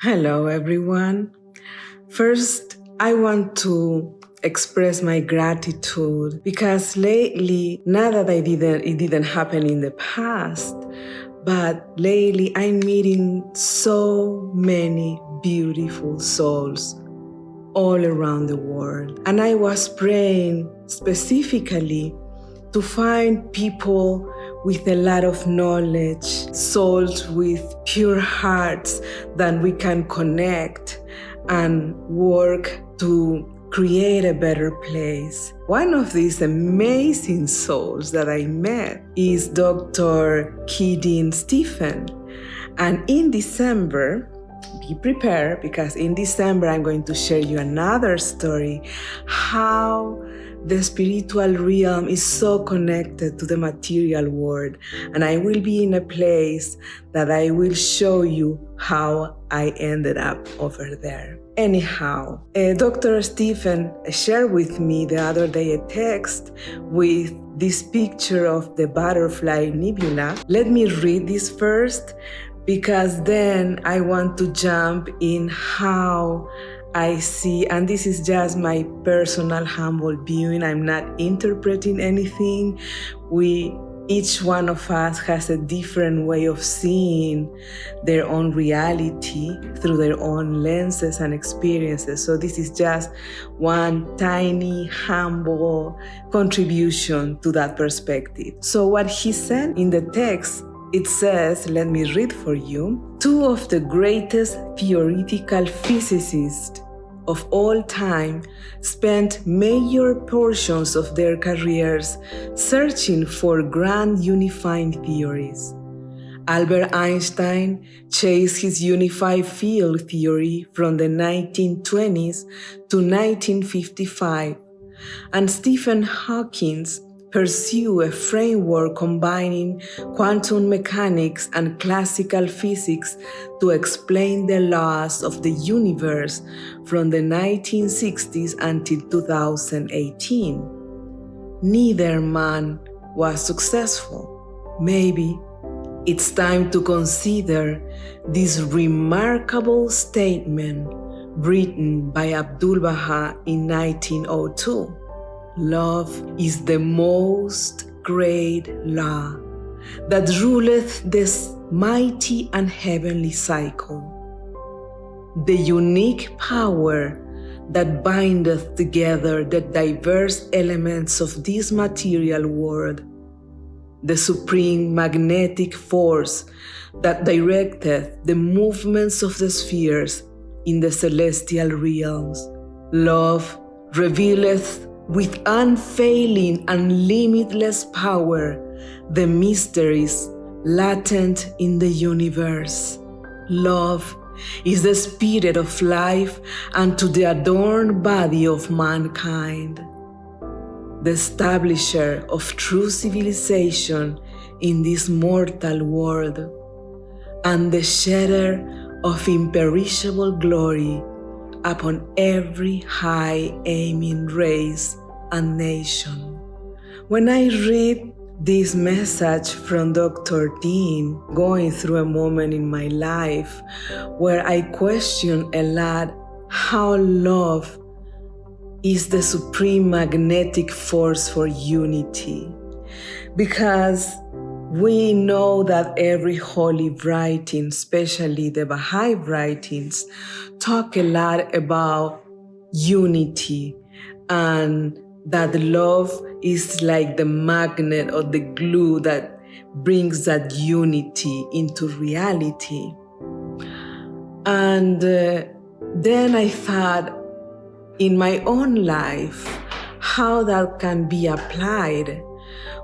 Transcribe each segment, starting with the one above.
Hello, everyone. First, I want to express my gratitude because lately, not that it didn't happen in the past, but lately I'm meeting so many beautiful souls all around the world. And I was praying specifically to find people with a lot of knowledge, souls with pure hearts that we can connect and work to create a better place. One of these amazing souls that I met is Dr. Keating Stephen. And in December, be prepared because in December I'm going to share you another story how the spiritual realm is so connected to the material world, and I will be in a place that I will show you how I ended up over there. Anyhow, Dr. Stephen shared with me the other day a text with this picture of the butterfly nebula. Let me read this first, because then I want to jump in how I see, and this is just my personal humble viewing. I'm not interpreting anything. Each one of us has a different way of seeing their own reality through their own lenses and experiences. So this is just one tiny, humble contribution to that perspective. So what he said in the text, it says, let me read for you, two of the greatest theoretical physicists of all time spent major portions of their careers searching for grand unifying theories. Albert Einstein chased his unified field theory from the 1920s to 1955, and Stephen Hawking pursue a framework combining quantum mechanics and classical physics to explain the laws of the universe from the 1960s until 2018. Neither man was successful. Maybe it's time to consider this remarkable statement written by Abdu'l-Baha in 1902. Love is the most great law that ruleth this mighty and heavenly cycle. The unique power that bindeth together the diverse elements of this material world, the supreme magnetic force that directeth the movements of the spheres in the celestial realms. Love revealeth with unfailing and limitless power the mysteries latent in the universe. Love is the spirit of life unto the adorned body of mankind, the establisher of true civilization in this mortal world, and the shedder of imperishable glory upon every high-aiming race and nation. When I read this message from Dr. Dean, going through a moment in my life where I question a lot how love is the supreme magnetic force for unity. Because we know that every holy writing, especially the Bahai writings, talk a lot about unity, and that love is like the magnet or the glue that brings that unity into reality. And then I thought in my own life how that can be applied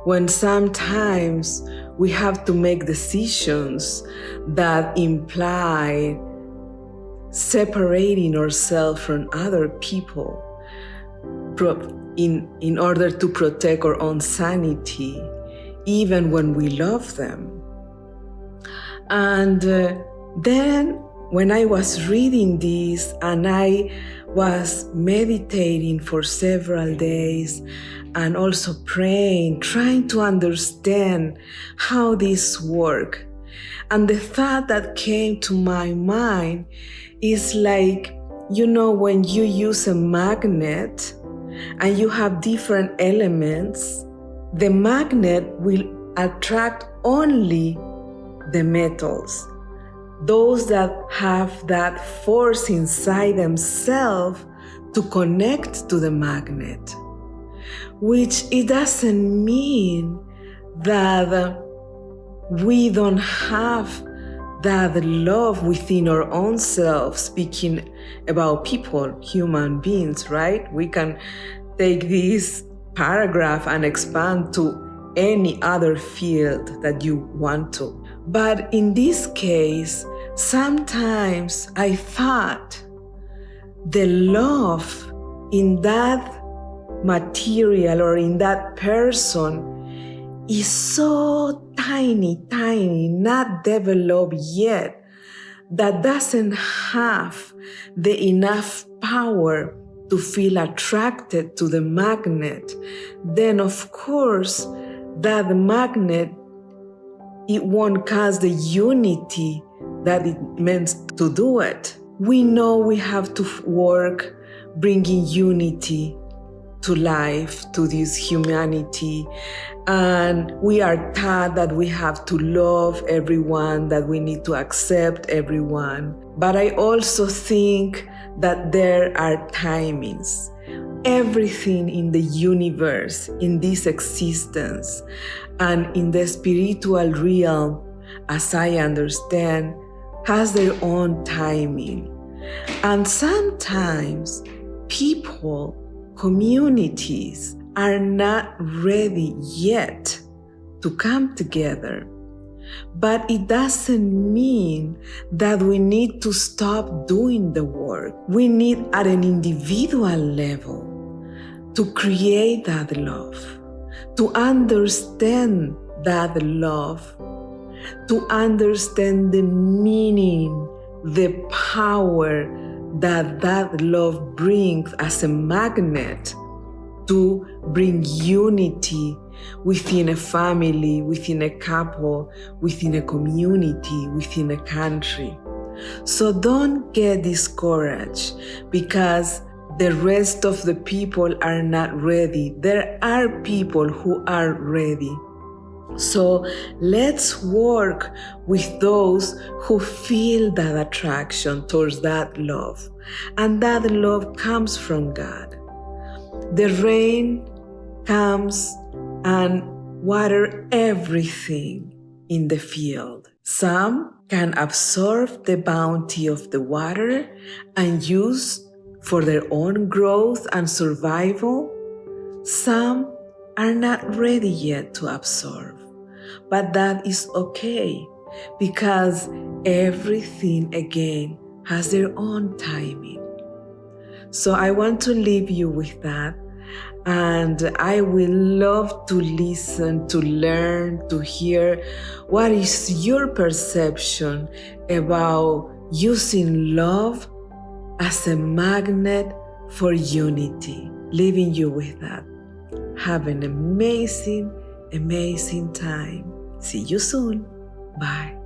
when sometimes we have to make decisions that imply separating ourselves from other people in order to protect our own sanity, even when we love them. And then when I was reading this and I was meditating for several days and also praying, trying to understand how this works, and the thought that came to my mind It's like, when you use a magnet and you have different elements, the magnet will attract only the metals, those that have that force inside themselves to connect to the magnet, which it doesn't mean that we don't have that love within our own self. Speaking about people, human beings, right? We can take this paragraph and expand to any other field that you want to. But in this case, sometimes I thought the love in that material or in that person is so tiny, not developed yet, that doesn't have the enough power to feel attracted to the magnet. Then of course, that magnet, it won't cause the unity that it meant to do it. We know we have to work bringing unity to life, to this humanity. And we are taught that we have to love everyone, that we need to accept everyone. But I also think that there are timings. Everything in the universe, in this existence, and in the spiritual realm, as I understand, has their own timing. And sometimes people, communities are not ready yet to come together. But it doesn't mean that we need to stop doing the work. We need at an individual level to create that love, to understand that love, to understand the meaning, the power that love brings as a magnet to bring unity within a family, within a couple, within a community, within a country. So don't get discouraged because the rest of the people are not ready. There are people who are ready. So let's work with those who feel that attraction towards that love. And that love comes from God. The rain comes and water everything in the field. Some can absorb the bounty of the water and use for their own growth and survival. Some are not ready yet to absorb. But that is okay, because everything again has their own timing. So I want to leave you with that, and I will love to listen, to learn, to hear what is your perception about using love as a magnet for unity. Leaving you with that. Have an amazing time. See you soon. Bye.